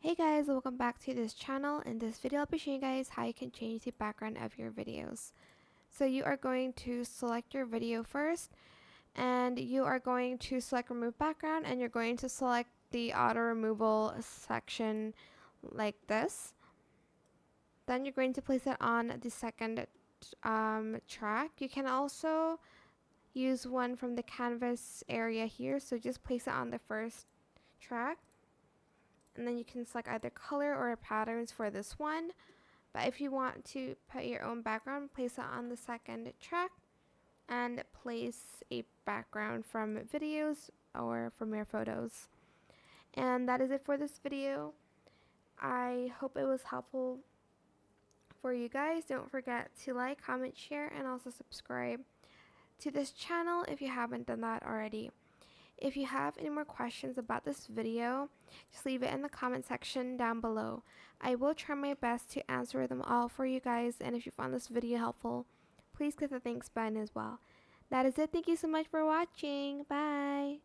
Hey guys, welcome back to this channel. In this video I'll be showing you guys how you can change the background of your videos. So you are going to select your video first, and you are going to select remove background, and you're going to select the auto removal section like this. Then you're going to place it on the second track. You can also use one from the canvas area here, so just place it on the first track. And then you can select either color or patterns for this one. But if you want to put your own background, place it on the second track and place a background from videos or from your photos. And that is it for this video. I hope it was helpful for you guys. Don't forget to like, comment, share, and also subscribe to this channel if you haven't done that already. If you have any more questions about this video, just leave it in the comment section down below. I will try my best to answer them all for you guys, and if you found this video helpful, please click the thanks button as well. That is it. Thank you so much for watching. Bye!